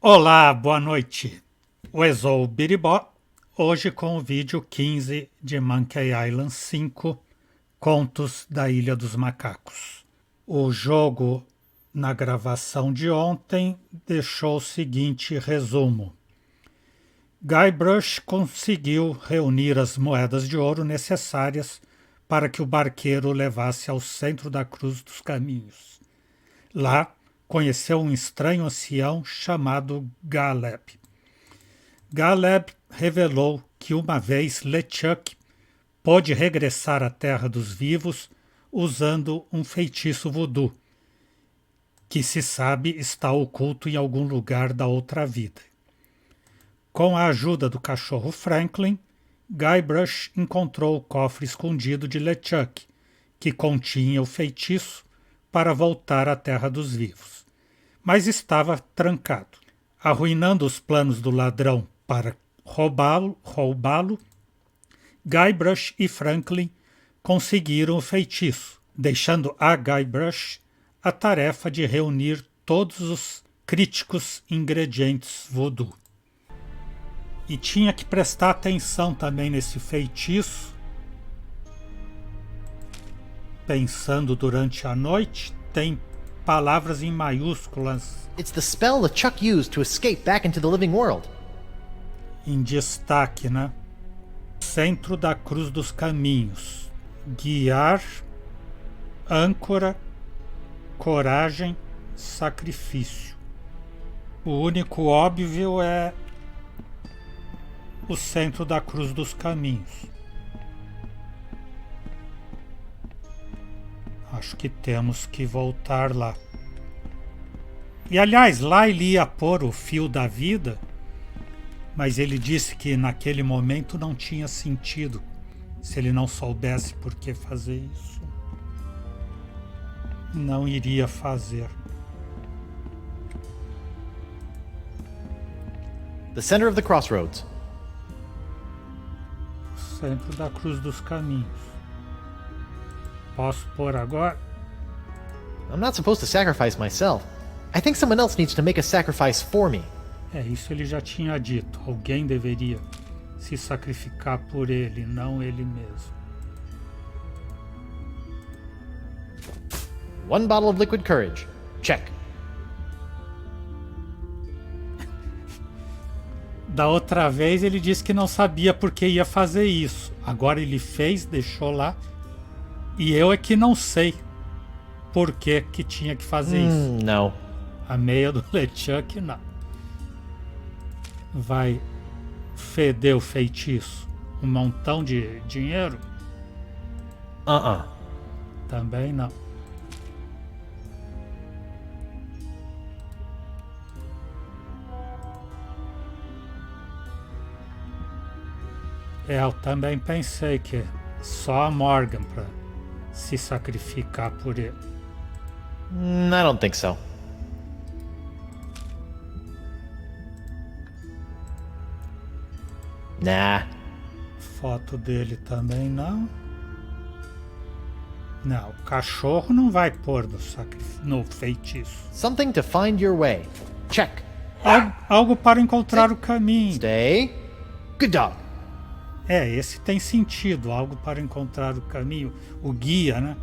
Olá, boa noite. Eu sou o Biribó, hoje com o vídeo 15 de Monkey Island 5, Contos da Ilha dos Macacos. O jogo, na gravação de ontem, deixou o seguinte resumo. Guybrush conseguiu reunir as moedas de ouro necessárias para que o barqueiro o levasse ao centro da Cruz dos Caminhos. Lá, conheceu um estranho ancião chamado Galeb. Galeb revelou que uma vez LeChuck pôde regressar à Terra dos Vivos usando um feitiço voodoo, que se sabe está oculto em algum lugar da outra vida. Com a ajuda do cachorro Franklin, Guybrush encontrou o cofre escondido de LeChuck, que continha o feitiço para voltar à Terra dos Vivos, mas estava trancado. Arruinando os planos do ladrão para roubá-lo, Guybrush e Franklin conseguiram o feitiço, deixando a Guybrush a tarefa de reunir todos os críticos ingredientes voodoo. E tinha que prestar atenção também nesse feitiço, pensando durante a noite, tem palavras em maiúsculas. It's the spell LeChuck used to escape back into the living world. Em destaque, né? Centro da Cruz dos Caminhos. Guiar, âncora, coragem, sacrifício. O único óbvio é o centro da Cruz dos Caminhos. Acho que temos que voltar lá. E aliás, lá ele ia pôr o fio da vida, mas ele disse que naquele momento não tinha sentido, se ele não soubesse por que fazer isso. Não iria fazer. The center of the crossroads. Centro da Cruz dos Caminhos. Posso pôr agora? I'm not supposed to sacrifice myself. I think someone else needs to make a sacrifice for me. É, isso ele já tinha dito. Alguém deveria se sacrificar por ele, não ele mesmo. One bottle of liquid courage. Check. Da outra vez ele disse que não sabia por que ia fazer isso. Agora ele fez, deixou lá. E eu é que não sei por que tinha que fazer isso. No. A meia do LeChuck, não. Vai feder o feitiço? Um montão de dinheiro? Também não. Eu também pensei que só a Morgan para se sacrificar por ele. I don't think so. Nah. Foto dele também não. Não, o cachorro não vai pôr no feitiço. Something to find your way. Check. Algo para encontrar o caminho. Stay. Good dog. É, esse tem sentido, algo para encontrar o caminho, o guia, né?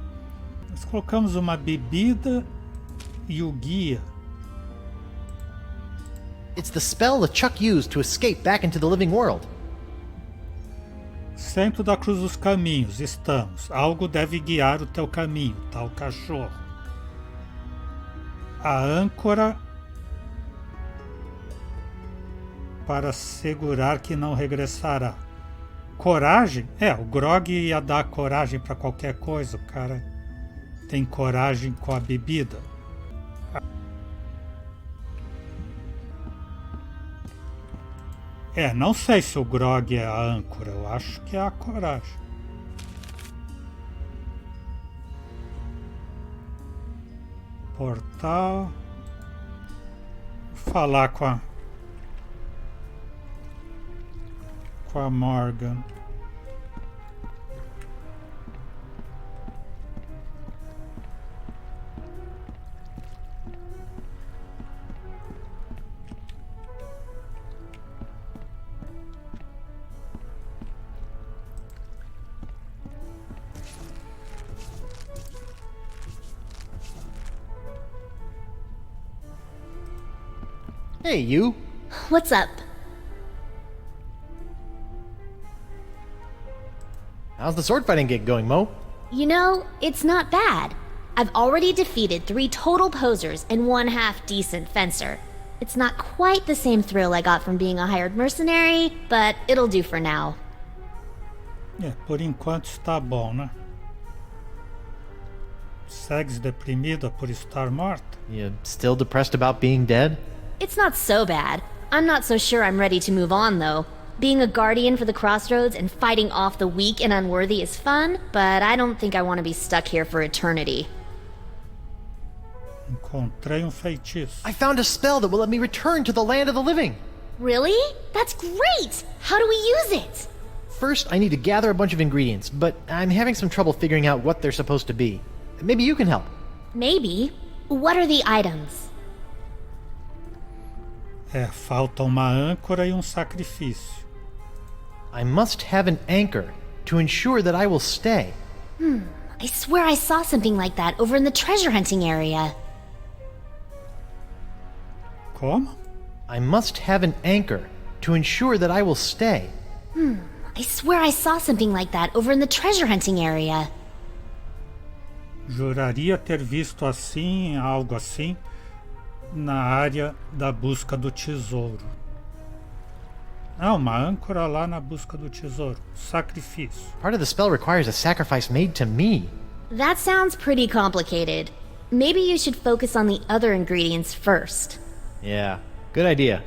Nós colocamos uma bebida e o guia. It's the spell LeChuck used to escape back into the living world. Centro da Cruz dos Caminhos, estamos. Algo deve guiar o teu caminho, tá o cachorro. A âncora para segurar que não regressará. Coragem? É, o Grog ia dar coragem para qualquer coisa. O cara tem coragem com a bebida. É, não sei se o Grog é a âncora. Eu acho que é a coragem. Portal. Vou falar com a Morgan. Hey, you. What's up? How's the sword fighting gig going, Mo? You know, it's not bad. I've already defeated 3 total posers and 1 half-decent fencer. It's not quite the same thrill I got from being a hired mercenary, but it'll do for now. Por enquanto está bom, né? Segues deprimida por estar morta? You still depressed about being dead? It's not so bad. I'm not so sure I'm ready to move on, though. Being a guardian for the crossroads and fighting off the weak and unworthy is fun, but I don't think I want to be stuck here for eternity. Encontrei feitiço. I found a spell that will let me return to the land of the living. Really? That's great! How do we use it? First, I need to gather a bunch of ingredients, but I'm having some trouble figuring out what they're supposed to be. Maybe you can help. Maybe. What are the items? Falta uma âncora e sacrifício. I must have an anchor to ensure that I will stay. I swear I saw something like that over in the treasure hunting area. Como? I must have an anchor to ensure that I will stay. I swear I saw something like that over in the treasure hunting area. Juraria ter visto algo assim, na área da busca do tesouro. Uma âncora lá na busca do tesouro. Sacrifício. Part of the spell requires a sacrifice made to me. That sounds pretty complicated. Maybe you should focus on the other ingredients first. Yeah, good idea.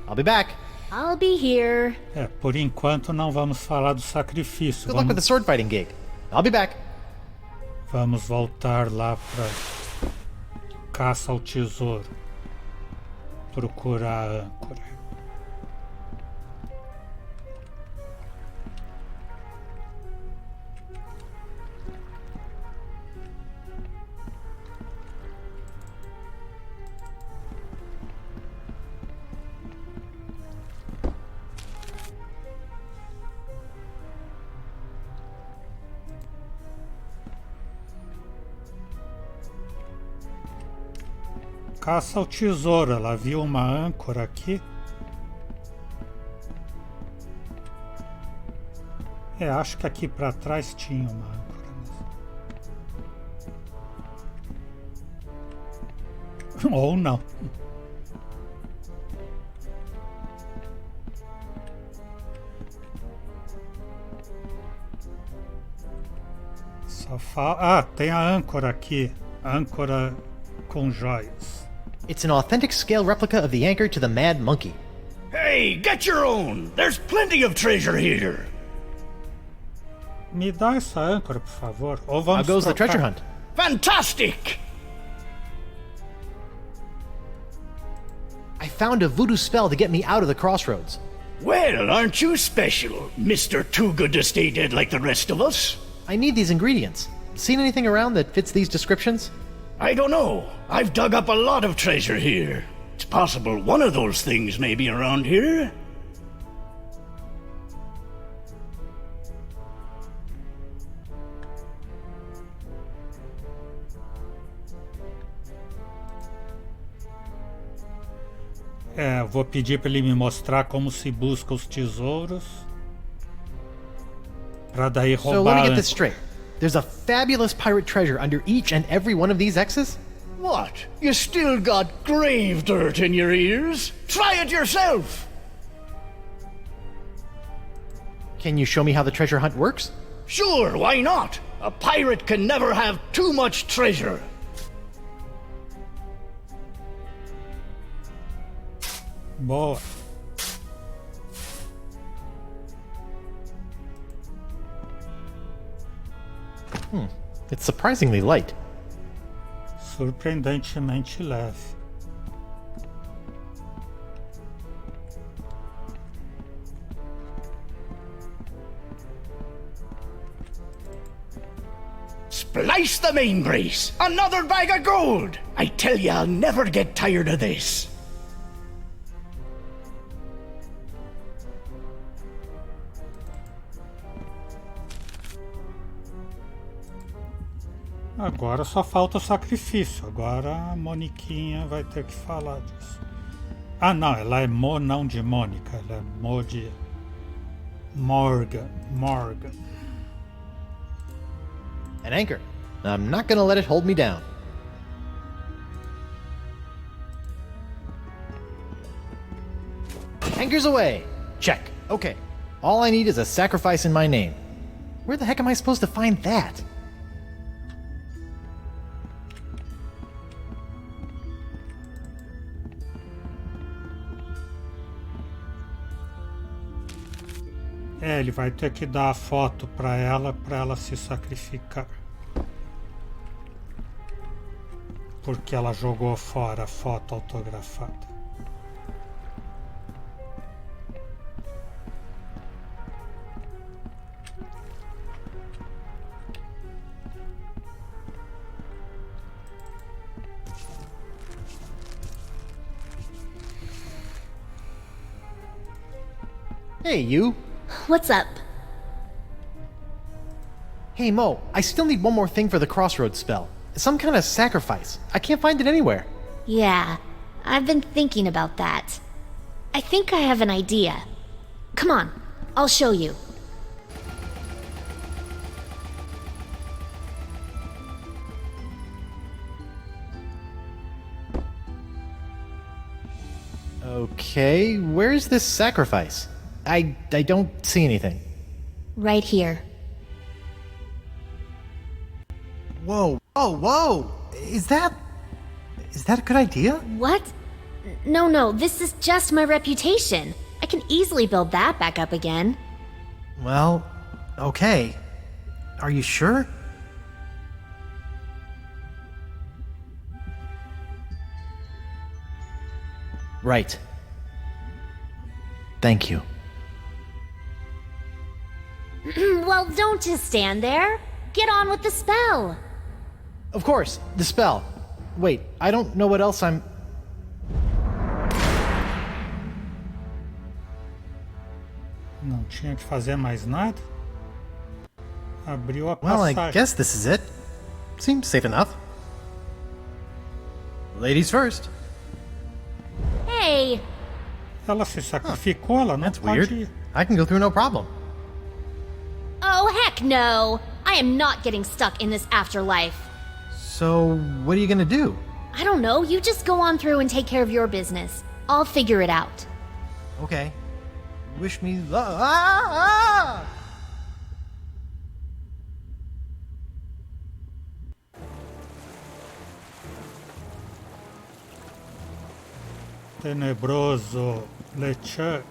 I'll be back. I'll be here. Por enquanto não vamos falar do sacrifício. Good luck with the sword fighting gig. I'll be back. Vamos voltar lá pra caça ao tesouro. Procurar a âncora. Caça ao tesouro, ela viu uma âncora aqui. Acho que aqui para trás tinha uma âncora mesmo. Ou não. Só fala... tem a âncora aqui. Âncora com joias. It's an authentic scale replica of the anchor to the Mad Monkey. Hey, get your own! There's plenty of treasure here! Me dá essa âncora, por favor. Ou How vamos goes the trocar. treasure hunt? Fantastic! I found a voodoo spell to get me out of the crossroads. Well, aren't you special, Mr. Too Good to Stay Dead like the rest of us? I need these ingredients. Seen anything around that fits these descriptions? I don't know. I've dug up a lot of treasure here. It's possible one of those things may be around here. Vou pedir para ele me mostrar como se busca os tesouros. Para daí roubar. So let me a get this âncora. straight. There's a fabulous pirate treasure under each and every one of these X's? What? You still got grave dirt in your ears? Try it yourself! Can you show me how the treasure hunt works? Sure, why not? A pirate can never have too much treasure. Boa. It's surprisingly light. Surpreendentemente leve. Splice the main brace! Another bag of gold! I tell you, I'll never get tired of this. Agora só falta o sacrifício. Agora a Moniquinha vai ter que falar disso. Ah, não, ela é Mo não de Mônica, ela é Mo de Morgan. An anchor. I'm not gonna let it hold me down. Anchors away! Check. Okay. All I need is a sacrifice in my name. Where the heck am I supposed to find that? Ele vai ter que dar a foto para ela se sacrificar. Porque ela jogou fora a foto autografada. Hey, you. What's up? Hey, Mo, I still need one more thing for the crossroads spell. Some kind of sacrifice. I can't find it anywhere. Yeah, I've been thinking about that. I think I have an idea. Come on, I'll show you. Okay, where's this sacrifice? I don't see anything. Right here. Whoa, whoa! Is that a good idea? What? No, this is just my reputation. I can easily build that back up again. Well, okay. Are you sure? Right. Thank you. Well, don't just stand there. Get on with the spell. Of course, the spell. Wait, I don't know what else I'm... Não tinha que fazer mais nada? Abriu a Well, passagem. I guess this is it. Seems safe enough. Ladies first. Hey, Ela se sacrificou, ela não That's pode weird. ir. I can go through no problem. oh heck no. I am not getting stuck in this afterlife. So, what are you gonna do? I don't know, you just go on through and take care of your business. I'll figure it out. Okay. Wish me luck. Ah! Tenebroso LeChuck.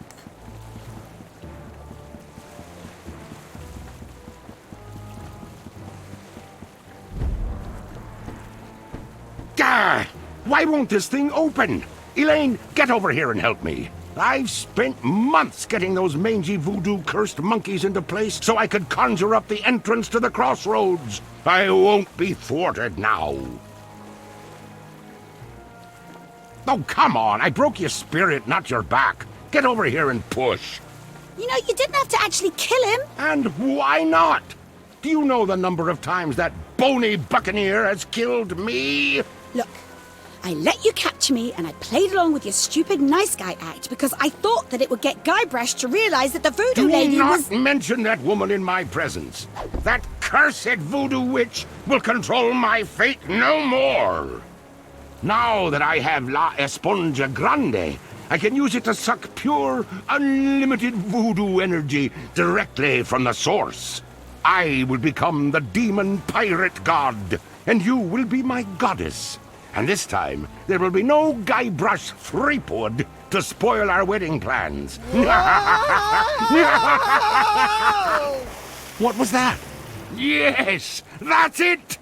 Gah! Why won't this thing open? Elaine, get over here and help me. I've spent months getting those mangy voodoo-cursed monkeys into place so I could conjure up the entrance to the crossroads. I won't be thwarted now. Oh, come on. I broke your spirit, not your back. Get over here and push. You know, you didn't have to actually kill him. And why not? Do you know the number of times that bony buccaneer has killed me? Look, I let you capture me and I played along with your stupid nice guy act because I thought that it would get Guybrush to realize that the voodoo Do lady not was... mention that woman in my presence. That cursed voodoo witch will control my fate no more. Now that I have La Esponja Grande, I can use it to suck pure, unlimited voodoo energy directly from the source. I will become the demon pirate god, and you will be my goddess. And this time, there will be no Guybrush Threepwood to spoil our wedding plans. What was that? Yes, that's it!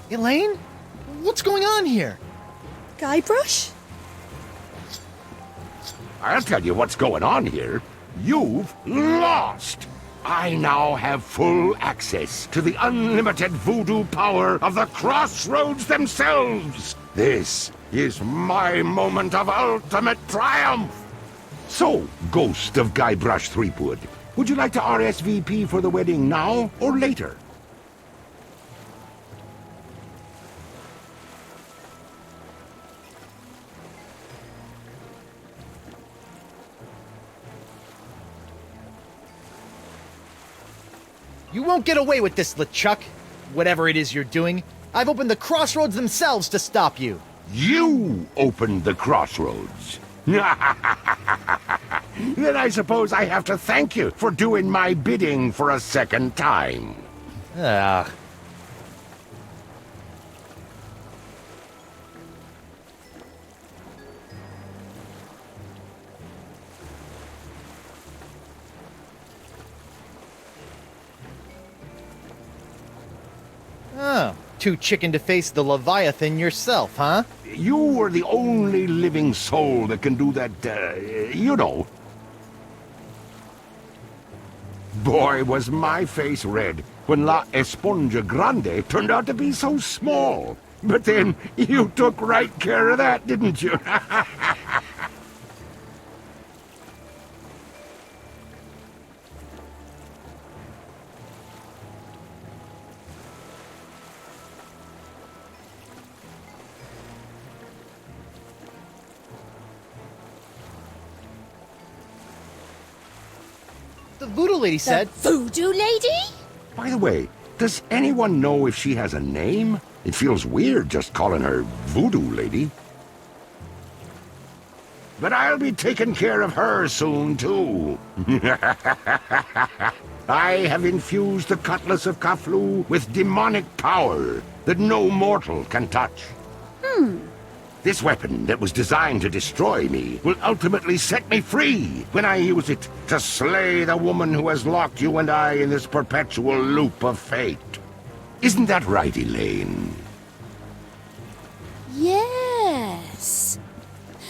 Elaine? What's going on here? Guybrush? I'll tell you what's going on here. You've lost! I now have full access to the unlimited voodoo power of the Crossroads themselves! This is my moment of ultimate triumph! So, Ghost of Guybrush Threepwood, would you like to RSVP for the wedding now or later? You won't get away with this, LeChuck. Whatever it is you're doing, I've opened the Crossroads themselves to stop you. You opened the Crossroads. Then I suppose I have to thank you for doing my bidding for a second time. Oh, too chicken to face the Leviathan yourself, huh? You were the only living soul that can do that, you know. Boy, was my face red when La Esponja Grande turned out to be so small. But then, you took right care of that, didn't you? The voodoo lady said... Voodoo lady? By the way, does anyone know if she has a name? It feels weird just calling her Voodoo Lady. But I'll be taking care of her soon, too. I have infused the Cutlass of Kaflu with demonic power that no mortal can touch. This weapon that was designed to destroy me will ultimately set me free when I use it to slay the woman who has locked you and I in this perpetual loop of fate. Isn't that right, Elaine? Yes.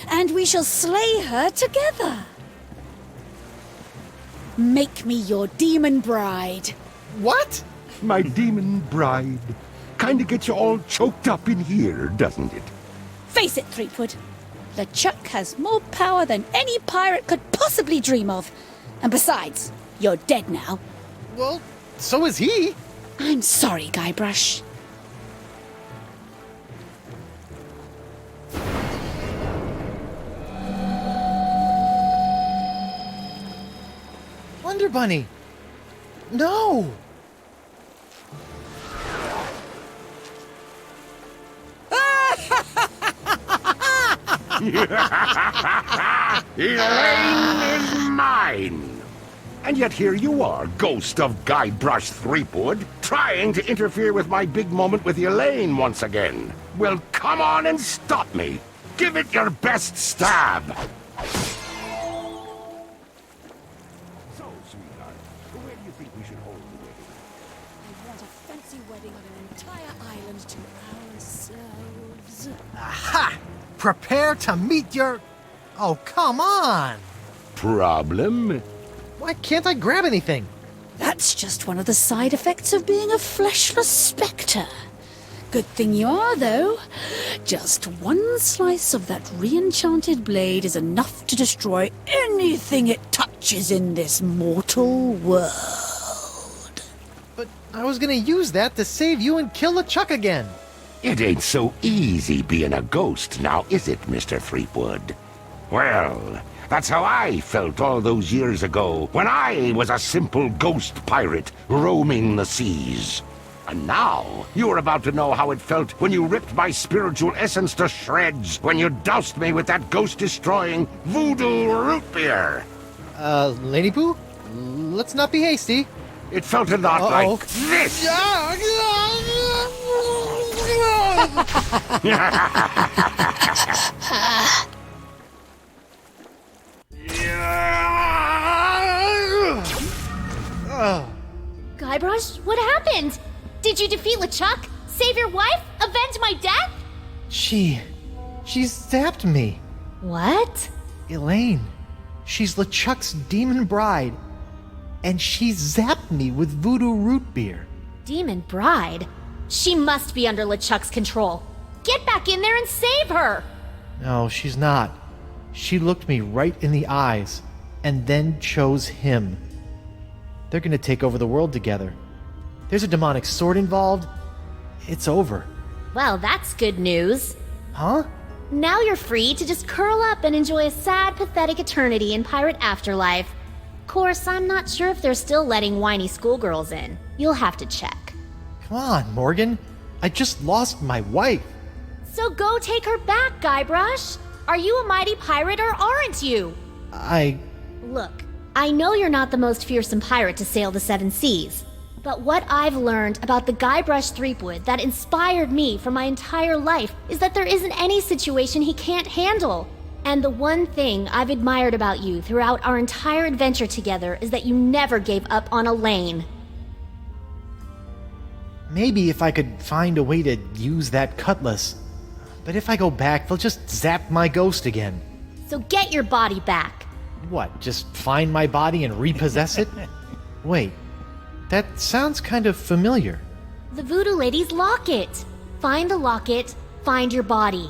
And we shall slay her together. Make me your demon bride. What? My demon bride. Kinda gets you all choked up in here, doesn't it? Face it, Threepwood. LeChuck has more power than any pirate could possibly dream of. And besides, you're dead now. Well, so is he. I'm sorry, Guybrush. Wonder Bunny. No. Elaine is mine! And yet here you are, Ghost of Guybrush Threepwood, trying to interfere with my big moment with Elaine once again. Well, come on and stop me. Give it your best stab. So, sweetheart, where do you think we should hold the wedding? I want a fancy wedding on an entire island to ourselves. Aha! Prepare to meet your... Oh, come on! Problem? Why can't I grab anything? That's just one of the side effects of being a fleshless spectre. Good thing you are, though. Just one slice of that re-enchanted blade is enough to destroy anything it touches in this mortal world. But I was gonna use that to save you and kill LeChuck again. It ain't so easy being a ghost now, is it, Mr. Threepwood? Well, that's how I felt all those years ago, when I was a simple ghost pirate roaming the seas. And now, you're about to know how it felt when you ripped my spiritual essence to shreds, when you doused me with that ghost-destroying voodoo root beer. Lady Pooh? Let's not be hasty. It felt a lot like this. Guybrush, what happened? Did you defeat LeChuck? Save your wife? Avenge my death? She zapped me. What? Elaine, She's LeChuck's demon bride, and she zapped me with voodoo root beer. Demon bride? She must be under LeChuck's control. Get back in there and save her! No, she's not. She looked me right in the eyes, and then chose him. They're gonna take over the world together. There's a demonic sword involved. It's over. Well, that's good news. Huh? Now you're free to just curl up and enjoy a sad, pathetic eternity in Pirate Afterlife. Of course, I'm not sure if they're still letting whiny schoolgirls in. You'll have to check. Come on, Morgan. I just lost my wife. So go take her back, Guybrush. Are you a mighty pirate or aren't you? Look, I know you're not the most fearsome pirate to sail the seven seas. But what I've learned about the Guybrush Threepwood that inspired me for my entire life is that there isn't any situation he can't handle. And the one thing I've admired about you throughout our entire adventure together is that you never gave up on Elaine. Maybe if I could find a way to use that cutlass. But if I go back, they'll just zap my ghost again. So get your body back. What, just find my body and repossess it? Wait, that sounds kind of familiar. The Voodoo Lady's locket. Find the locket, find your body.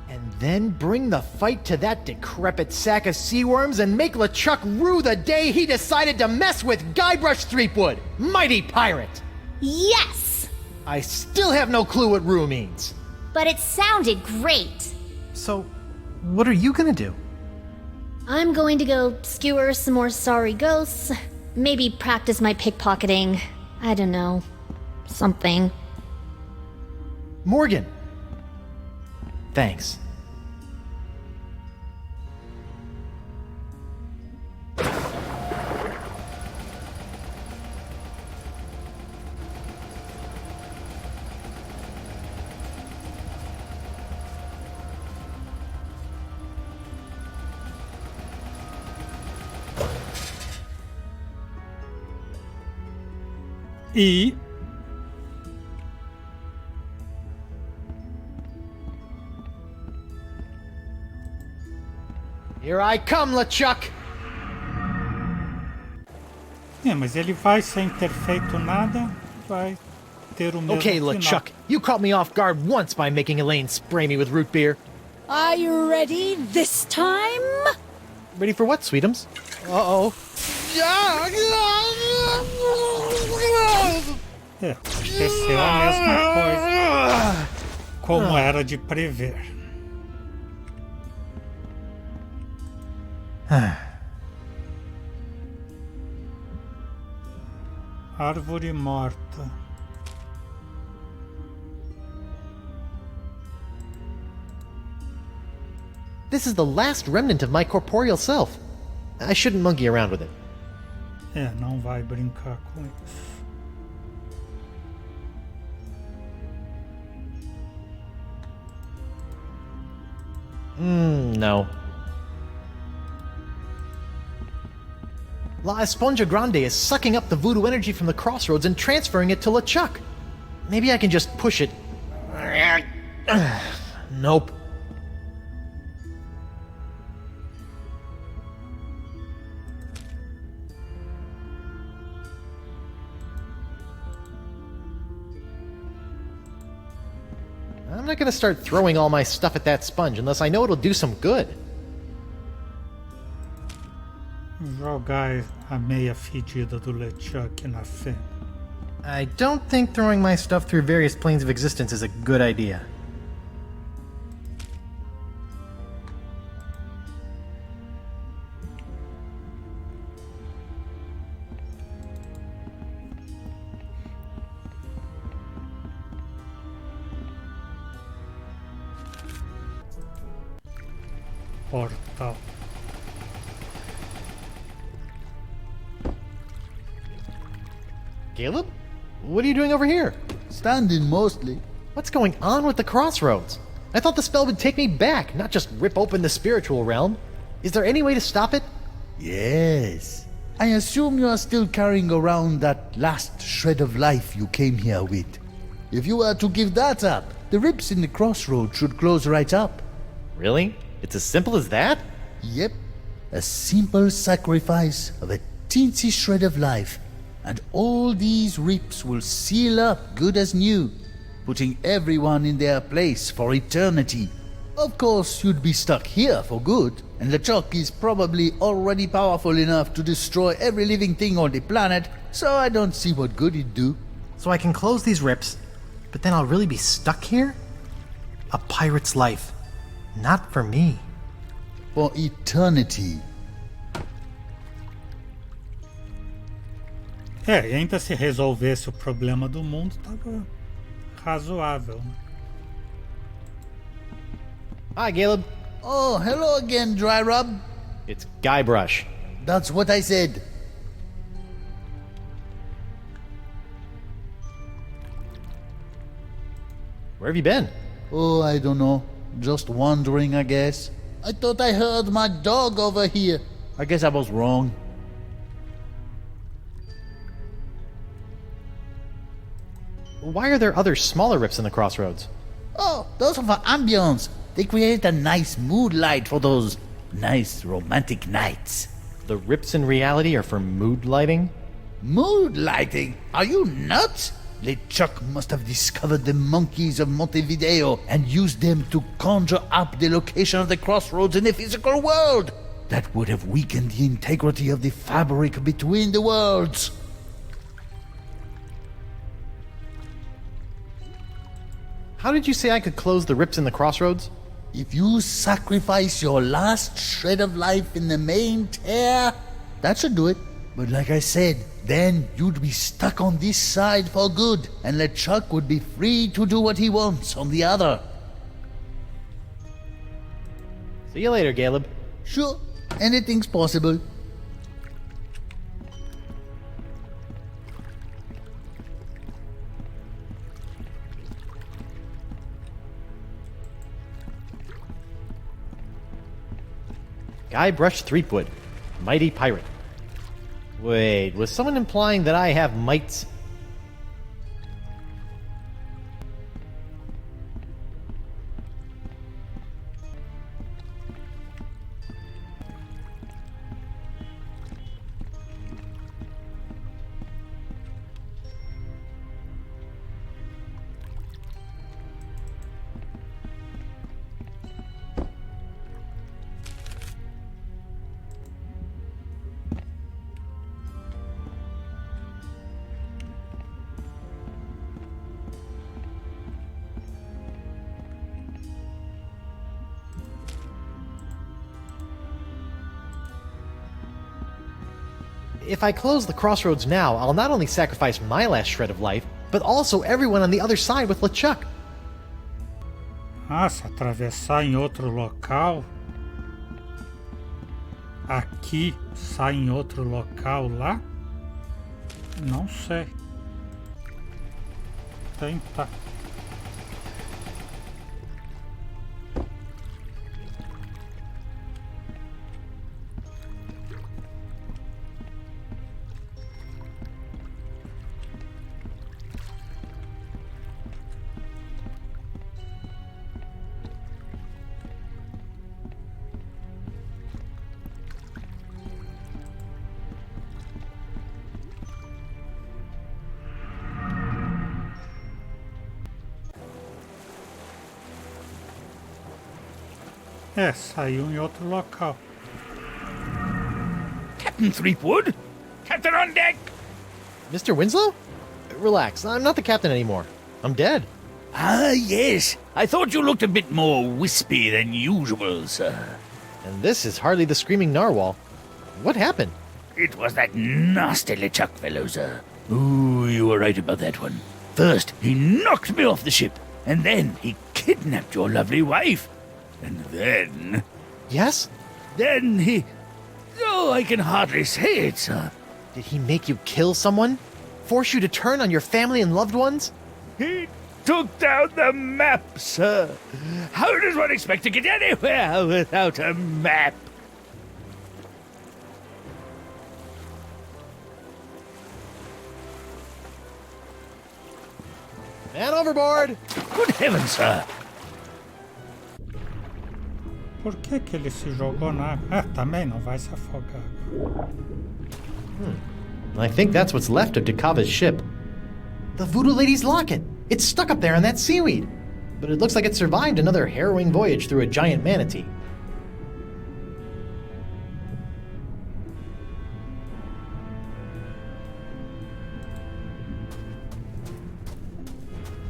And then bring the fight to that decrepit sack of seaworms and make LeChuck rue the day he decided to mess with Guybrush Threepwood, mighty pirate! Yes! I still have no clue what rue means. But it sounded great. So, what are you gonna do? I'm going to go skewer some more sorry ghosts. Maybe practice my pickpocketing. I don't know. Something. Morgan! Thanks. E. Here I come, LeChuck! Mas ele vai sem ter feito nada, vai ter o mesmo Okay, final. LeChuck, you caught me off guard once by making Elaine spray me with root beer. Are you ready this time? Ready for what, Sweetums? Uh-oh. Aconteceu a mesma coisa, como era de prever. Árvore morta. This is the last remnant of my corporeal self. I shouldn't monkey around with it. Não vai brincar com isso. No. La Esponja Grande is sucking up the voodoo energy from the crossroads and transferring it to LeChuck. Maybe I can just push it. Nope. I'm not gonna start throwing all my stuff at that sponge unless I know it'll do some good. Jogar a meia fedida do LeChuck na fenda. I don't think throwing my stuff through various planes of existence is a good idea. Portal. Caleb? What are you doing over here? Standing mostly. What's going on with the crossroads? I thought the spell would take me back, not just rip open the spiritual realm. Is there any way to stop it? Yes. I assume you are still carrying around that last shred of life you came here with. If you were to give that up, the rips in the crossroads should close right up. Really? It's as simple as that? Yep. A simple sacrifice of a teensy shred of life, and all these rips will seal up good as new, putting everyone in their place for eternity. Of course, you'd be stuck here for good, and LeChuck is probably already powerful enough to destroy every living thing on the planet, so I don't see what good it'd do. So I can close these rips, but then I'll really be stuck here? A pirate's life. Not for me. For eternity. E ainda se resolvesse o problema do mundo, tava razoável, né? Hi, Caleb. Oh, hello again, Dry Rub. It's Guybrush. That's what I said. Where have you been? Oh, I don't know. Just wandering, I guess. I thought I heard my dog over here. I guess I was wrong. Why are there other smaller rips in the crossroads? Oh, those are for ambience. They create a nice mood light for those nice romantic nights. The rips in reality are for mood lighting? Mood lighting? Are you nuts? LeChuck must have discovered the monkeys of Montevideo and used them to conjure up the location of the crossroads in the physical world. That would have weakened the integrity of the fabric between the worlds. How did you say I could close the rips in the crossroads? If you sacrifice your last shred of life in the main tear, that should do it. But like I said, then you'd be stuck on this side for good, and LeChuck would be free to do what he wants on the other. See you later, Caleb. Sure, anything's possible. Guybrush Threepwood, mighty pirate. Wait, was someone implying that I have mites? If I close the crossroads now, I'll not only sacrifice my last shred of life, but also everyone on the other side with LeChuck. Ah, se atravessar em outro local, aqui sai em outro local lá? Não sei. Tentar. É, saiu em outro local. Captain Threepwood? Captain on deck! Mr. Winslow? Relax, I'm not the captain anymore. I'm dead. Ah, yes. I thought you looked a bit more wispy than usual, sir. And this is hardly the screaming narwhal. What happened? It was that nasty LeChuck fellow, sir. Ooh, you were right about that one. First, he knocked me off the ship, and then he kidnapped your lovely wife. And then... Yes? Then he... Oh, I can hardly say it, sir. Did he make you kill someone? Force you to turn on your family and loved ones? He took down the map, sir. How does one expect to get anywhere without a map? Man overboard! Good heavens, sir. Por que ele se jogou na água? Ah, também não vai se afogar. I think that's what's left of Dakava's ship. The Voodoo Lady's locket. It's stuck up there in that seaweed. But it looks like it survived another harrowing voyage through a giant manatee.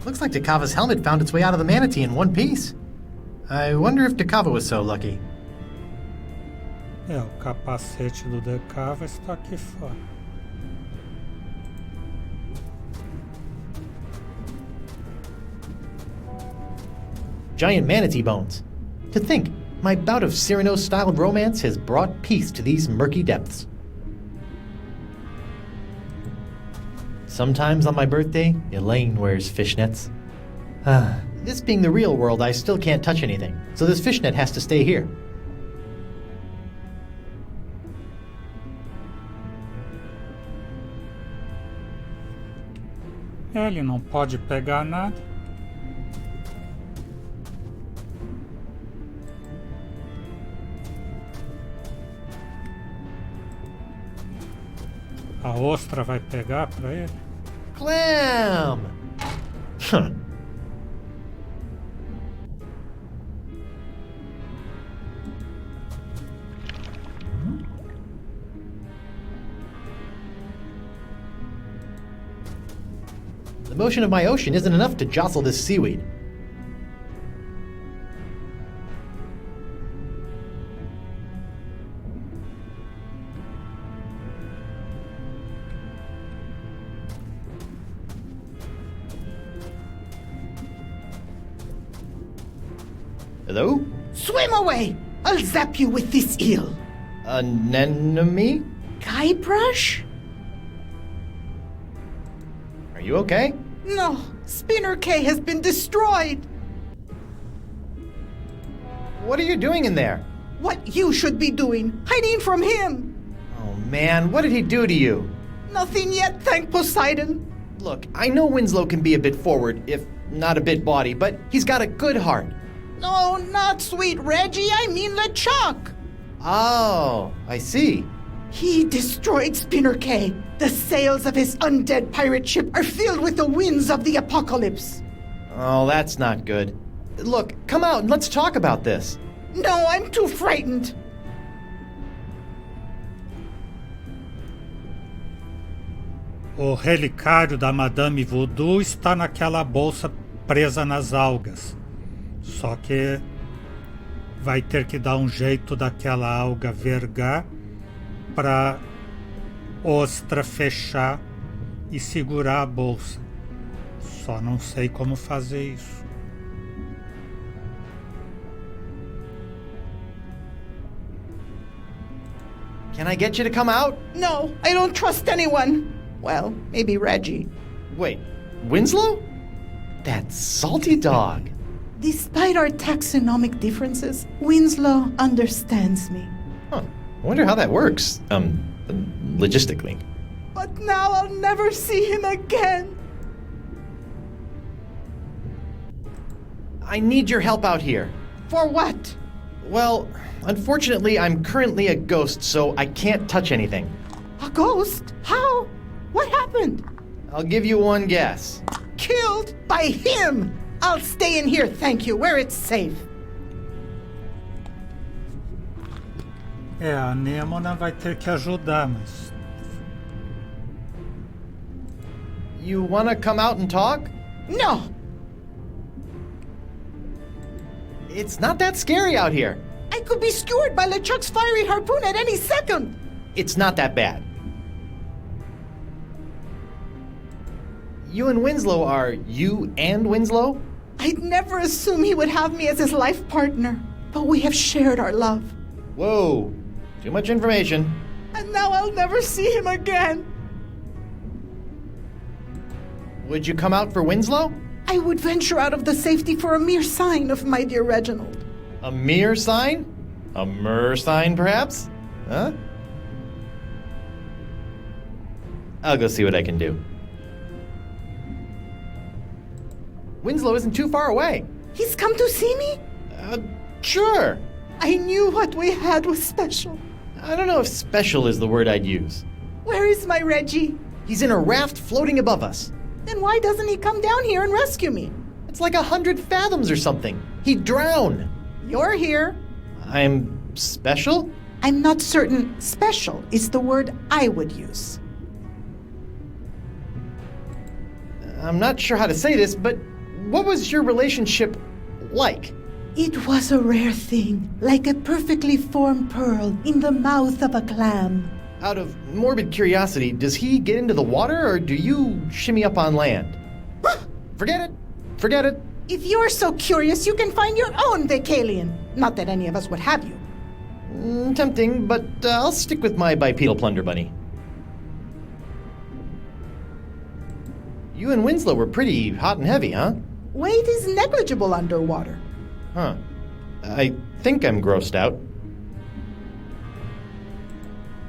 Looks like Dakava's helmet found its way out of the manatee in one piece. I wonder if Dakava was so lucky. O capacete do Decava está aqui fora. Giant manatee bones. To think, my bout of Cyrano-styled romance has brought peace to these murky depths. Sometimes on my birthday, Elaine wears fishnets. This being the real world, I still can't touch anything, so this fishnet has to stay here. Ele não pode pegar nada. A ostra vai pegar para ele? Clam! Huh. The motion of my ocean isn't enough to jostle this seaweed. Hello? Swim away! I'll zap you with this eel. Anemone? Guybrush? Are you okay? No, Spinner K has been destroyed. What are you doing in there? What you should be doing, hiding from him. Oh man, what did he do to you? Nothing yet, thank Poseidon. Look, I know Winslow can be a bit forward, if not a bit bawdy, but he's got a good heart. No, not sweet Reggie, I mean LeChuck. Oh, I see. He destroyed Spinner K. The sails of his undead pirate ship are filled with the winds of the apocalypse. Oh, that's not good. Look, come out and let's talk about this. No, I'm too frightened. O relicário da Madame Voodoo está naquela bolsa presa nas algas. Só que vai ter que dar um jeito daquela alga vergar para ostra fechar e segurar a bolsa. Só não sei como fazer isso. Can I get you to come out? No, I don't trust anyone. Well, maybe Reggie. Wait, Winslow? That salty dog. Despite our taxonomic differences, Winslow understands me. Huh. I wonder how that works. Logistically. But now I'll never see him again. I need your help out here. For what? Well, unfortunately, I'm currently a ghost, so I can't touch anything. A ghost? How? What happened? I'll give you one guess. Killed by him! I'll stay in here, thank you, where it's safe. A Anêmona vai ter que ajudar, mas... You wanna come out and talk? No! It's not that scary out here. I could be skewered by LeChuck's fiery harpoon at any second! It's not that bad. You and Winslow are you and Winslow? I'd never assume he would have me as his life partner, but we have shared our love. Whoa, too much information. And now I'll never see him again. Would you come out for Winslow? I would venture out of the safety for a mere sign of my dear Reginald. A mere sign? A mer sign, perhaps? Huh? I'll go see what I can do. Winslow isn't too far away. He's come to see me? Sure. I knew what we had was special. I don't know if special is the word I'd use. Where is my Reggie? He's in a raft floating above us. Then why doesn't he come down here and rescue me? It's like 100 fathoms or something. He'd drown. You're here. I'm special? I'm not certain special is the word I would use. I'm not sure how to say this, but what was your relationship like? It was a rare thing, like a perfectly formed pearl in the mouth of a clam. Out of morbid curiosity, does he get into the water or do you shimmy up on land? Forget it. Forget it. If you're so curious, you can find your own Vacalian. Not that any of us would have you. Tempting, but I'll stick with my bipedal plunder bunny. You and Winslow were pretty hot and heavy, huh? Weight is negligible underwater. Huh. I think I'm grossed out.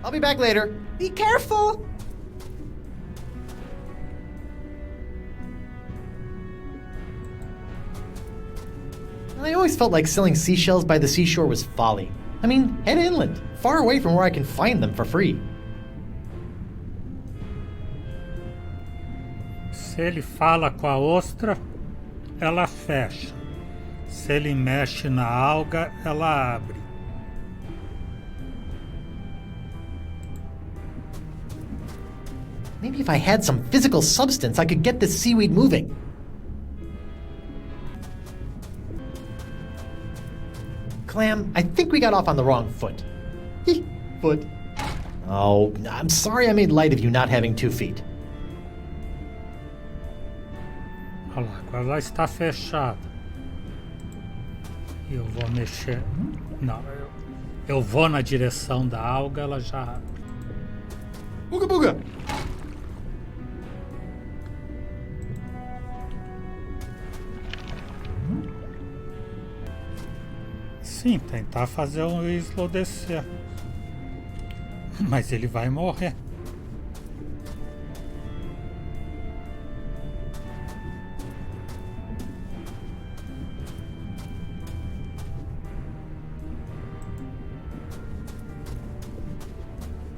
I'll be back later. Be careful! I always felt like selling seashells by the seashore was folly. I mean, head inland, far away from where I can find them for free. Se ele fala com a ostra, ela fecha. Se ele mexe na alga, ela abre. Maybe if I had some physical substance, I could get this seaweed moving. Clam, I think we got off on the wrong foot. Foot. Oh, I'm sorry I made light of you not having 2 feet. Olha lá, agora ela está fechada. E eu vou mexer. Não, eu vou na direção da alga, ela já abre. Booga booga! Sim, tentar fazer o Winslow descer. Mas ele vai morrer.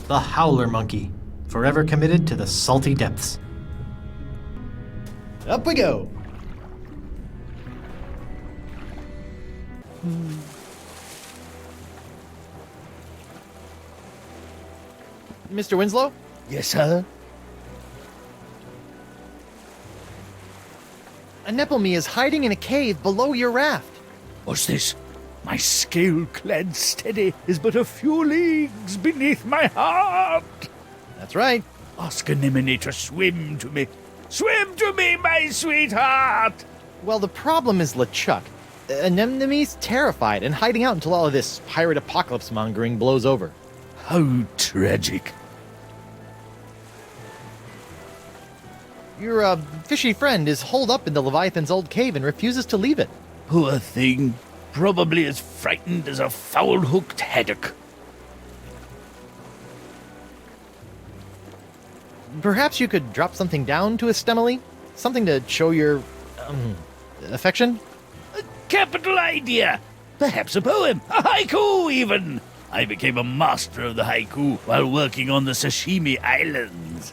The Howler Monkey, forever committed to the salty depths. Up we go! Mr. Winslow? Yes, sir? Anemone is hiding in a cave below your raft. What's this? My scale-clad steady is but a few leagues beneath my heart. That's right. Ask Anemone to swim to me. Swim to me, my sweetheart! Well, the problem is LeChuck. Anemone's terrified and hiding out until all of this pirate apocalypse mongering blows over. How tragic. Your fishy friend is holed up in the Leviathan's old cave and refuses to leave it. Poor thing. Probably as frightened as a foul-hooked haddock. Perhaps you could drop something down to Estemily? Something to show your, affection? A capital idea! Perhaps a poem, a haiku even! I became a master of the haiku while working on the Sashimi Islands.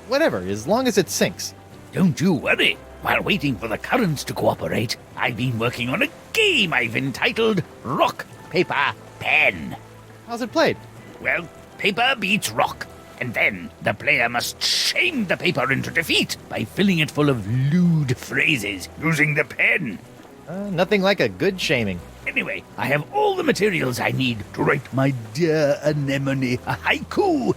Whatever, as long as it sinks. Don't you worry. While waiting for the currents to cooperate, I've been working on a game I've entitled Rock, Paper, Pen. How's it played? Well, paper beats rock, and then the player must shame the paper into defeat by filling it full of lewd phrases using the pen. Nothing like a good shaming. Anyway, I have all the materials I need to write my dear Anemone a haiku.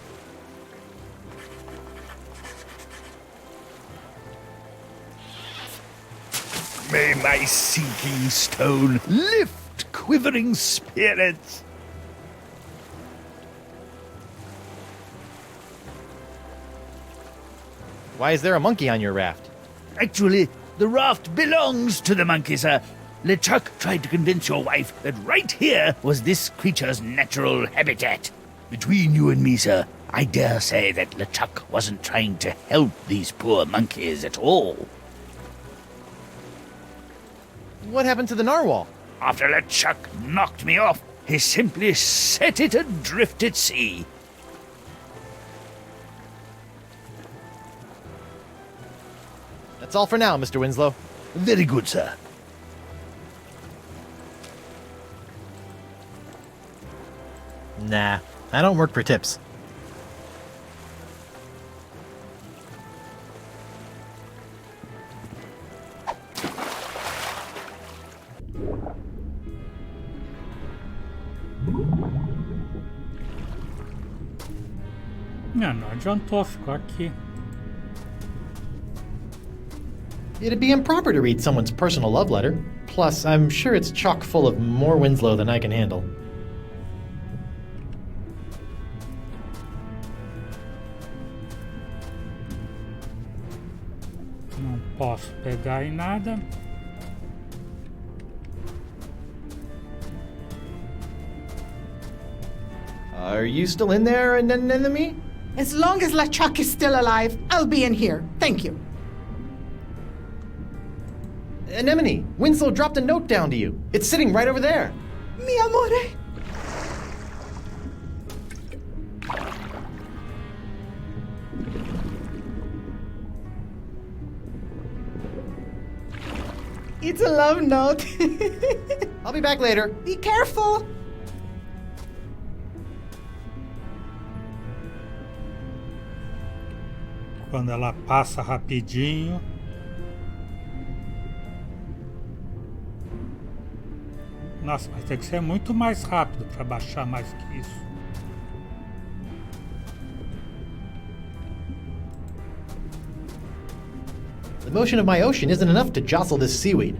May my sinking stone lift quivering spirits. Why is there a monkey on your raft? Actually, the raft belongs to the monkey, sir. LeChuck tried to convince your wife that right here was this creature's natural habitat. Between you and me, sir, I dare say that LeChuck wasn't trying to help these poor monkeys at all. What happened to the narwhal? After LeChuck knocked me off, he simply set it adrift at sea. That's all for now, Mr. Winslow. Very good, sir. Nah, I don't work for tips. Não adiantou, ficou aqui. It'd be improper to read someone's personal love letter. Plus, I'm sure it's chock full of more Winslow than I can handle. Não posso pegar em nada. Are you still in there, Anemone? As long as LeChuck is still alive, I'll be in here. Thank you. Anemone, Winslow dropped a note down to you. It's sitting right over there. Mi amore. It's a love note. I'll be back later. Be careful. Quando ela passa rapidinho. Nossa, mas tem que ser muito mais rápido para baixar mais que isso. The motion of my ocean isn't enough to jostle this seaweed.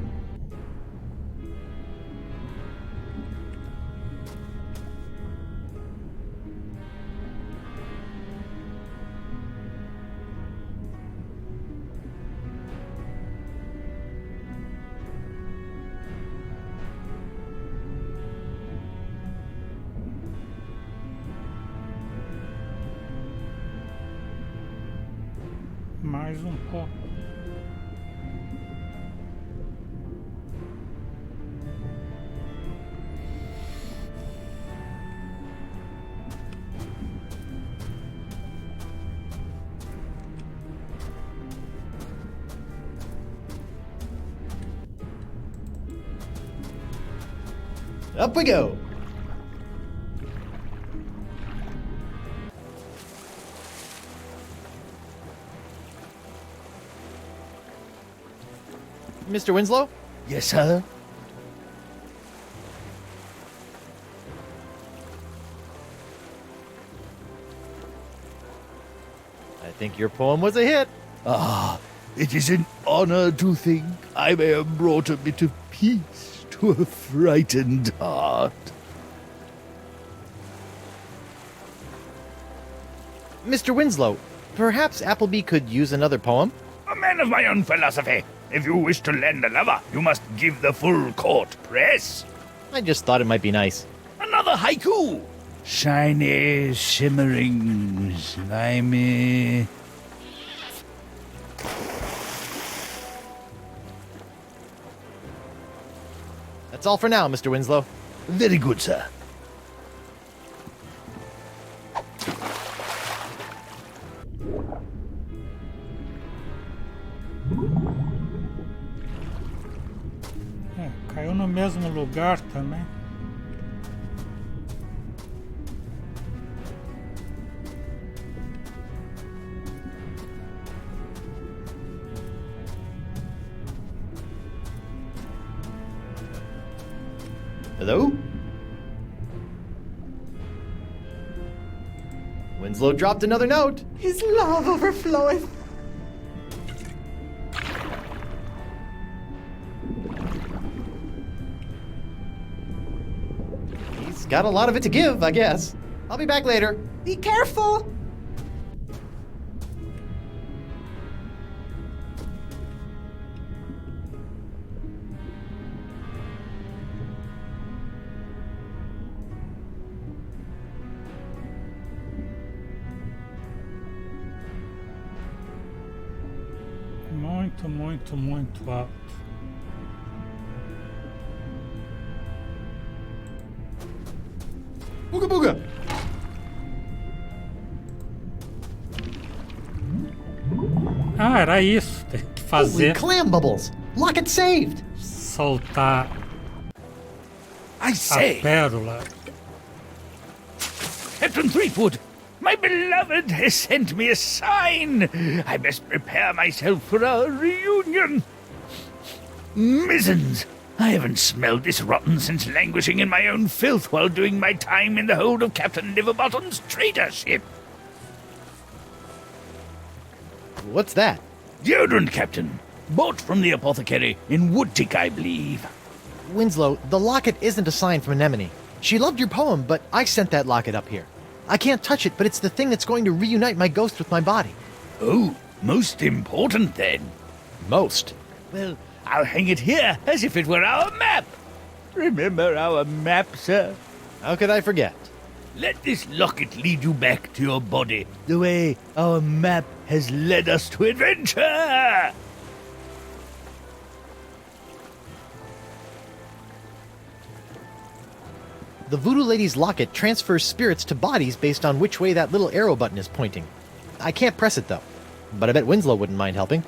Mais pouco. Up we go. Mr. Winslow? Yes, sir? I think your poem was a hit. Ah, it is an honor to think I may have brought a bit of peace to a frightened heart. Mr. Winslow, perhaps Appleby could use another poem? A man of my own philosophy. If you wish to lend a lover, you must give the full court press. I just thought it might be nice. Another haiku. Shiny, shimmering, slimy. That's all for now, Mr. Winslow. Very good, sir. Caiu no mesmo lugar também. Hello? Winslow dropped another note. His love overfloweth. He's got a lot of it to give, I guess. I'll be back later. Be careful. Muito, muito, muito alto. Ah, era isso. Tem que Holy fazer, clam bubbles! Locket saved! soltar I a say, pérola. Captain Threepwood, my beloved has sent me a sign. I must prepare myself for our reunion. Mizzens, I haven't smelled this rotten since languishing in my own filth while doing my time in the hold of Captain Liverbottom's trader ship. What's that? Deodorant, Captain. Bought from the apothecary in Woodtick, I believe. Winslow, the locket isn't a sign from Anemone. She loved your poem, but I sent that locket up here. I can't touch it, but it's the thing that's going to reunite my ghost with my body. Oh, most important then. Most. Well, I'll hang it here as if it were our map. Remember our map, sir? How could I forget? Let this locket lead you back to your body, the way our map has led us to adventure. The Voodoo Lady's locket transfers spirits to bodies based on which way that little arrow button is pointing. I can't press it, though. But I bet Winslow wouldn't mind helping.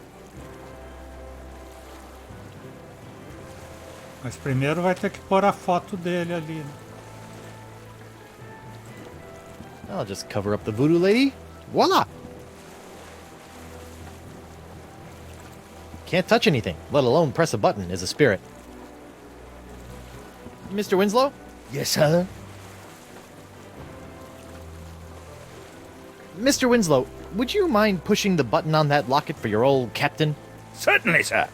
Mas primeiro vai ter que pôr a foto dele ali. Né? I'll just cover up the Voodoo Lady. Voila! Can't touch anything, let alone press a button as a spirit. Mr. Winslow? Yes, sir? Mr. Winslow, would you mind pushing the button on that locket for your old captain? Certainly, sir.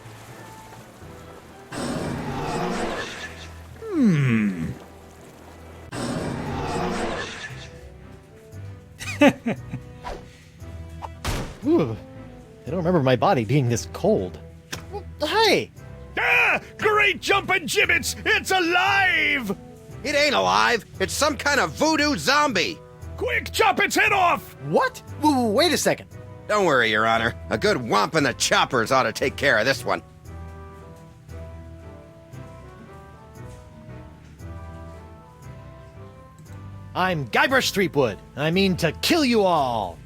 Ooh, I don't remember my body being this cold. Hey! Ah! Great jumping gibbets! It's alive! It ain't alive. It's some kind of voodoo zombie. Quick, chop its head off! What? Wait a second. Don't worry, Your Honor. A good whomp in the choppers ought to take care of this one. I'm Guybrush Threepwood. I mean to kill you all.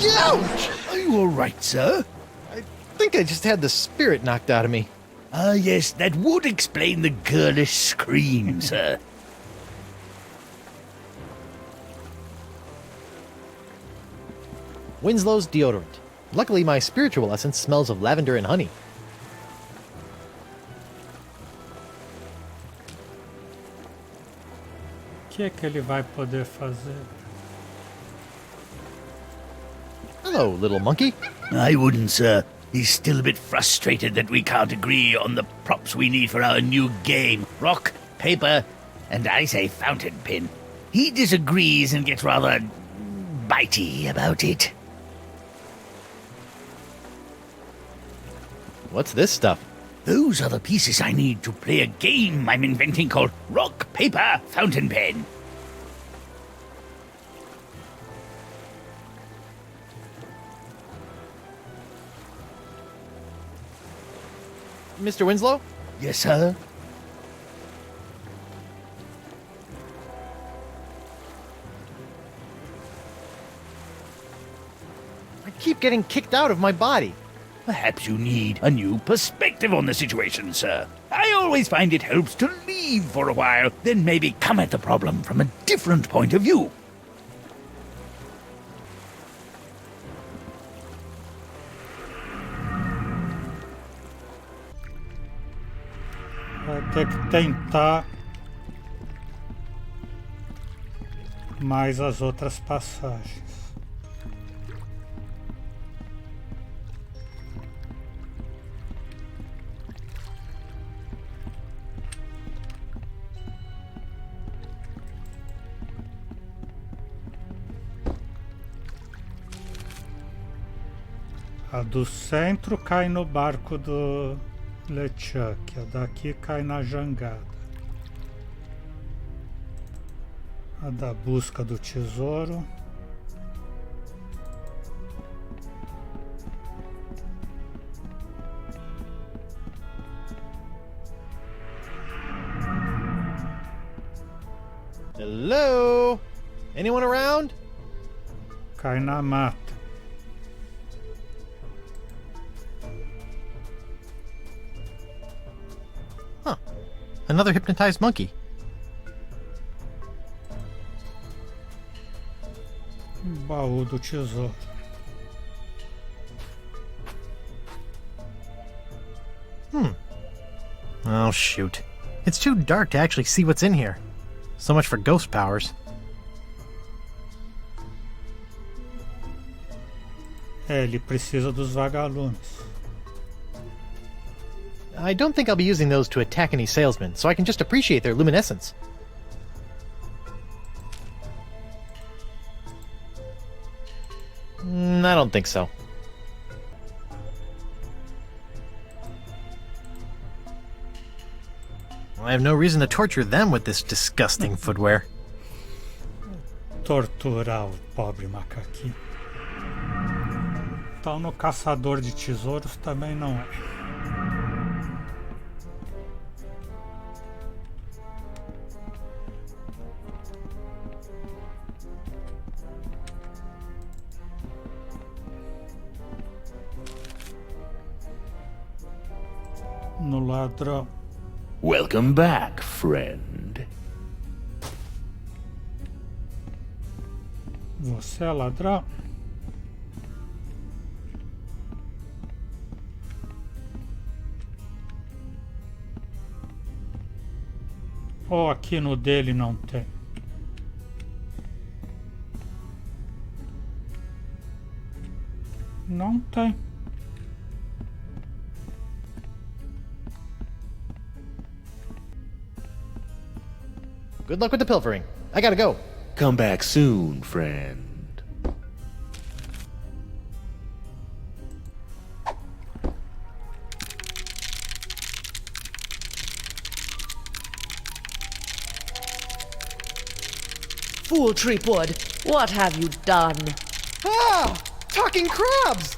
Ouch! Are you all right, sir? I think I just had the spirit knocked out of me. Ah, yes, that would explain the girlish scream, sir. Winslow's deodorant. Luckily, my spiritual essence smells of lavender and honey. O que ele vai poder fazer? Hello, little monkey. I wouldn't, sir. He's still a bit frustrated that we can't agree on the props we need for our new game. Rock, paper, and I say fountain pen. He disagrees and gets rather bitey about it. What's this stuff? Those are the pieces I need to play a game I'm inventing called Rock, Paper, Fountain Pen. Mr. Winslow? Yes, sir? I keep getting kicked out of my body. Perhaps you need a new perspective on the situation, sir. I always find it helps to leave for a while, then maybe come at the problem from a different point of view. Vai ter que tentar mais as outras passagens. A do centro cai no barco do LeChuck, a daqui cai na jangada. A da busca do tesouro. Hello? Anyone around? Cai na mata. Huh. Another hypnotized monkey. Baú do tesouro. Oh, shoot. It's too dark to actually see what's in here. So much for ghost powers. Ele precisa dos vagalumes. I don't think I'll be using those to attack any salesmen, so I can just appreciate their luminescence. I don't think so. I have no reason to torture them with this disgusting footwear. Torturar o pobre macaquinho. Então no caçador de tesouros também não é. No ladrão. Welcome back, friend. Você é ladrão? Ou aqui no dele não tem? Não tem. Good luck with the pilfering. I gotta go. Come back soon, friend. Fool Treepwood, what have you done? Ah! Talking crabs!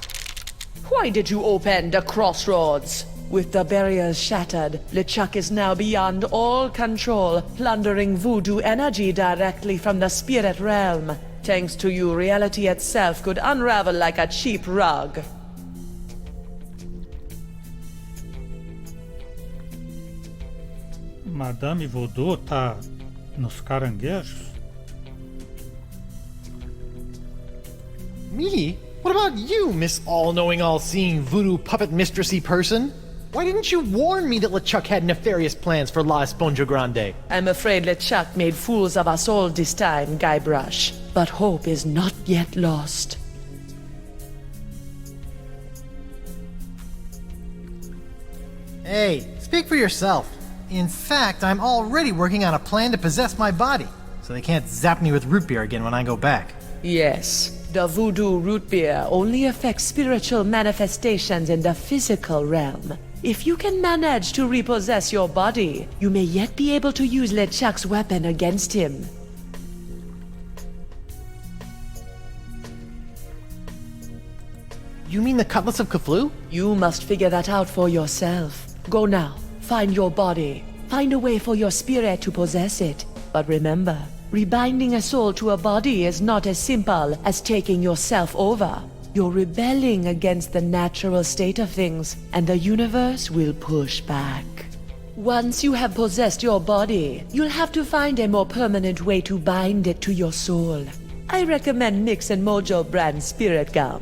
Why did you open the crossroads? With the barriers shattered, LeChuck is now beyond all control, plundering voodoo energy directly from the spirit realm. Thanks to you, reality itself could unravel like a cheap rug. Madame Voodoo tá nos caranguejos? Me? What about you, Miss All-Knowing, All-Seeing, Voodoo Puppet Mistressy person? Why didn't you warn me that LeChuck had nefarious plans for La Esponja Grande? I'm afraid LeChuck made fools of us all this time, Guybrush. But hope is not yet lost. Hey, speak for yourself. In fact, I'm already working on a plan to possess my body, so they can't zap me with root beer again when I go back. Yes, the voodoo root beer only affects spiritual manifestations in the physical realm. If you can manage to repossess your body, you may yet be able to use LeChuck's weapon against him. You mean the Cutlass of Cthulhu? You must figure that out for yourself. Go now, find your body. Find a way for your spirit to possess it. But remember, rebinding a soul to a body is not as simple as taking yourself over. You're rebelling against the natural state of things, and the universe will push back. Once you have possessed your body, you'll have to find a more permanent way to bind it to your soul. I recommend Mix and Mojo brand Spirit Gum.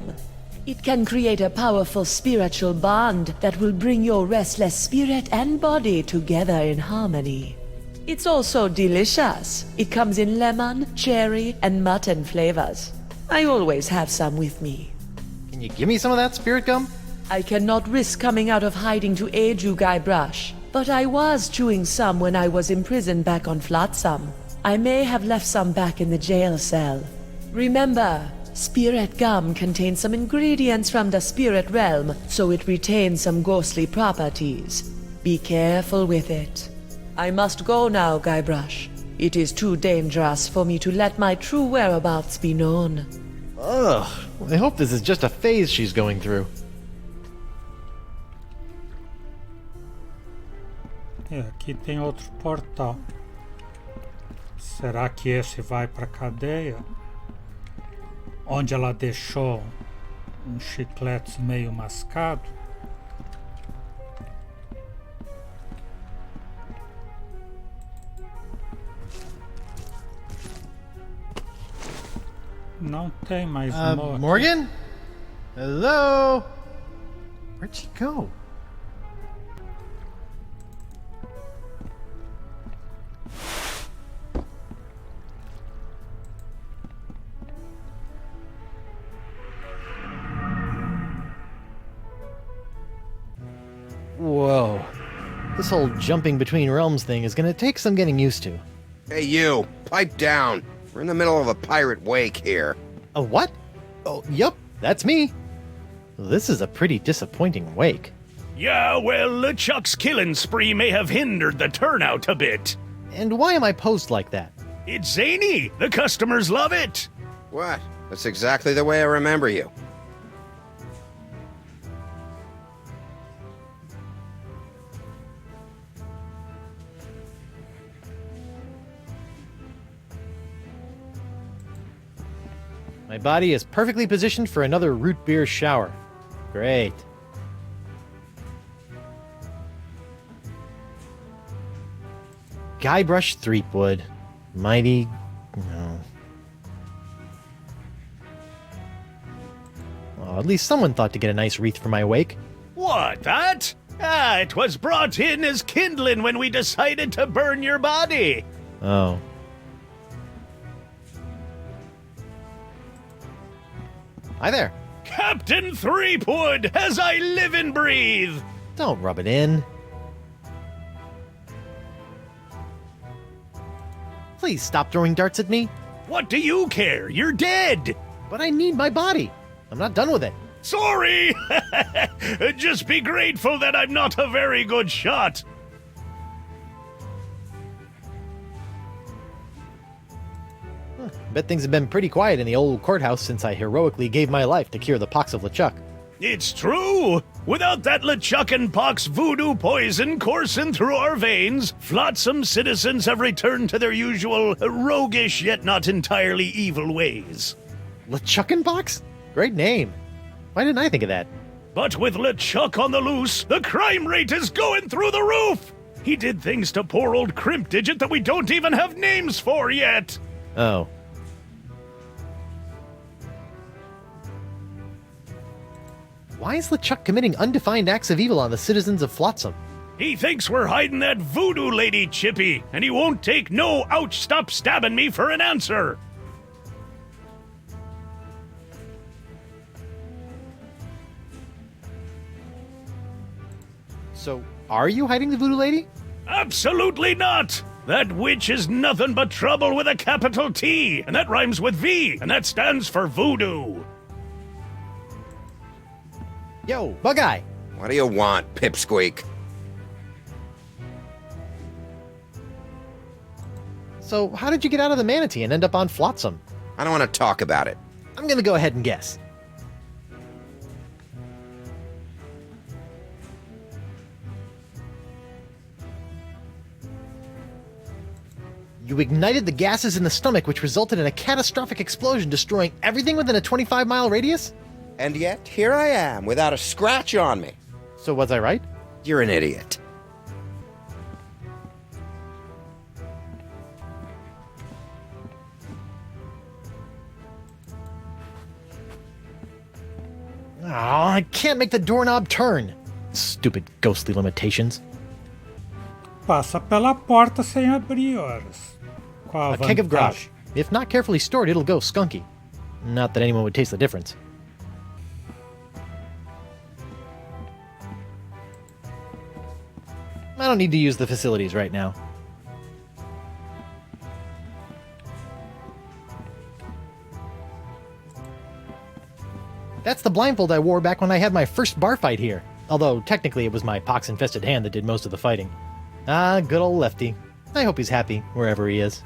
It can create a powerful spiritual bond that will bring your restless spirit and body together in harmony. It's also delicious. It comes in lemon, cherry, and mutton flavors. I always have some with me. Can you give me some of that spirit gum? I cannot risk coming out of hiding to aid you, Guybrush. But I was chewing some when I was imprisoned back on Flotsam. I may have left some back in the jail cell. Remember, spirit gum contains some ingredients from the spirit realm, so it retains some ghostly properties. Be careful with it. I must go now, Guybrush. It is too dangerous for me to let my true whereabouts be known. Ugh, I hope this is just a phase she's going through. E aqui tem outro portal. Será que esse vai para cadeia? Onde ela deixou uns chicletes meio mascado? Não tem mais morto. Morgan? Hello? Where'd she go? Whoa. This whole jumping between realms thing is gonna take some getting used to. Hey, you! Pipe down! We're in the middle of a pirate wake here. A what? Oh, yup, that's me. This is a pretty disappointing wake. Yeah, well, LeChuck's killing spree may have hindered the turnout a bit. And why am I posed like that? It's zany. The customers love it. What? That's exactly the way I remember you. My body is perfectly positioned for another root beer shower. Great. Guybrush Threepwood. Mighty... no. Oh, at least someone thought to get a nice wreath for my wake. What, that? Ah, it was brought in as kindling when we decided to burn your body. Oh. Hi there. Captain Threepwood, as I live and breathe. Don't rub it in. Please stop throwing darts at me. What do you care? You're dead. But I need my body. I'm not done with it. Sorry. Just be grateful that I'm not a very good shot. Bet things have been pretty quiet in the old courthouse since I heroically gave my life to cure the pox of LeChuck. It's true. Without that LeChuck and pox voodoo poison coursing through our veins, flotsam citizens have returned to their usual roguish yet not entirely evil ways. LeChuck and pox? Great name. Why didn't I think of that? But with LeChuck on the loose, the crime rate is going through the roof. He did things to poor old Crimp Digit that we don't even have names for yet. Oh. Why is LeChuck committing undefined acts of evil on the citizens of Flotsam? He thinks we're hiding that voodoo lady, Chippy, and he won't take no ouch stop stabbing me for an answer. So, are you hiding the voodoo lady? Absolutely not! That witch is nothing but trouble with a capital T, and that rhymes with V, and that stands for voodoo. Yo, Bug-Eye! What do you want, Pipsqueak? So, how did you get out of the manatee and end up on Flotsam? I don't want to talk about it. I'm gonna go ahead and guess. You ignited the gases in the stomach, which resulted in a catastrophic explosion, destroying everything within a 25-mile radius? And yet, here I am, without a scratch on me. So was I right? You're an idiot. Oh, I can't make the doorknob turn. Stupid ghostly limitations. Passa pela porta sem abrir, horas. Qual A keg of grog. If not carefully stored, it'll go skunky. Not that anyone would taste the difference. I don't need to use the facilities right now. That's the blindfold I wore back when I had my first bar fight here. Although, technically, it was my pox-infested hand that did most of the fighting. Ah, good old Lefty. I hope he's happy, wherever he is.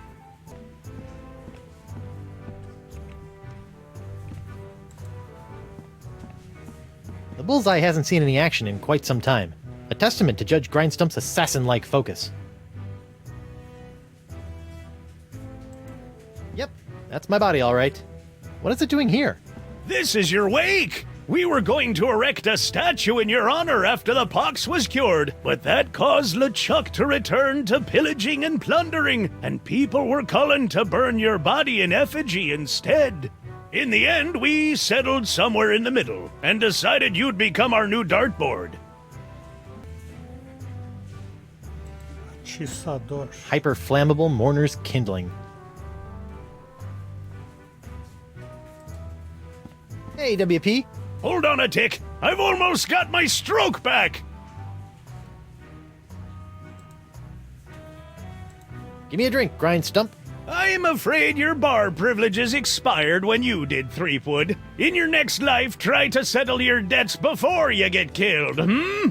The bullseye hasn't seen any action in quite some time. A testament to Judge Grindstump's assassin-like focus. That's my body, all right. What is it doing here? This is your wake! We were going to erect a statue in your honor after the pox was cured, but that caused LeChuck to return to pillaging and plundering, and people were calling to burn your body in effigy instead. In the end, we settled somewhere in the middle, and decided you'd become our new dartboard. Atiçador. Hyper-flammable mourner's kindling. Hey, WP. Hold on a tick. I've almost got my stroke back. Give me a drink, Grind Stump. I'm afraid your bar privileges expired when you did Threepwood. In your next life, try to settle your debts before you get killed, hmm?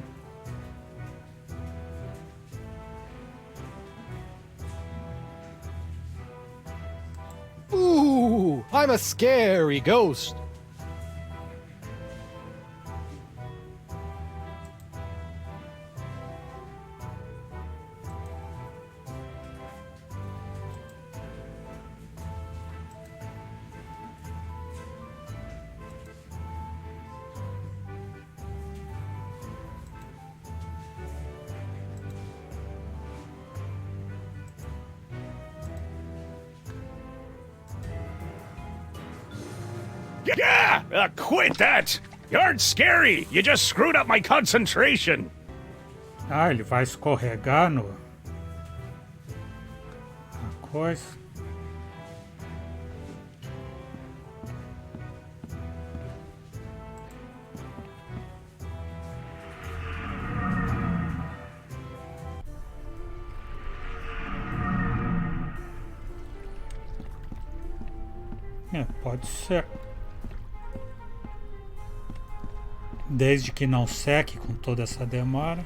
Ooh, I'm a scary ghost. Yeah! Quit that! You aren't scary! You just screwed up my concentration! Ah, ele vai escorregar no... na coisa. É, pode ser. Desde que não seque com toda essa demora.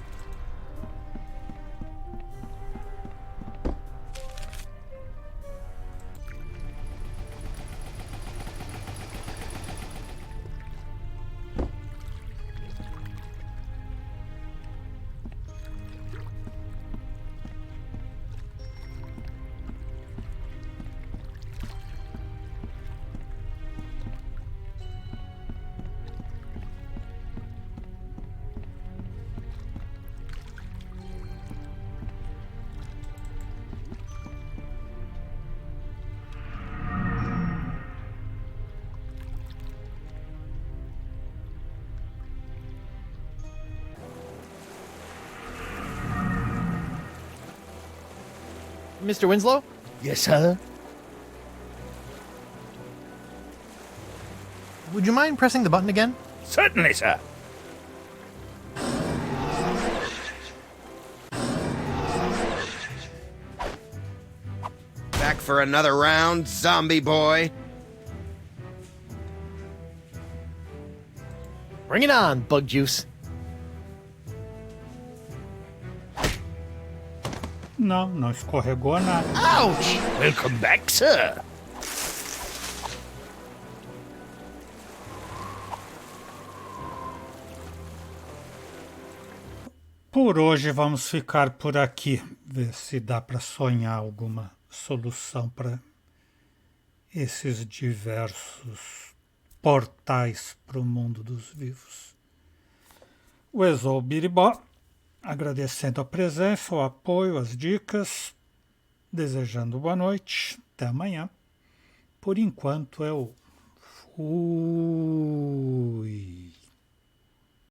Mr. Winslow? Yes, sir? Would you mind pressing the button again? Certainly, sir. Back for another round, zombie boy. Bring it on, Bug Juice. Não, não escorregou nada. Ouch! Welcome back, sir. Por hoje vamos ficar por aqui. Ver se dá para sonhar alguma solução para esses diversos portais para o mundo dos vivos. O Exou Biribó, agradecendo a presença, o apoio, as dicas, desejando boa noite, até amanhã. Por enquanto eu fui.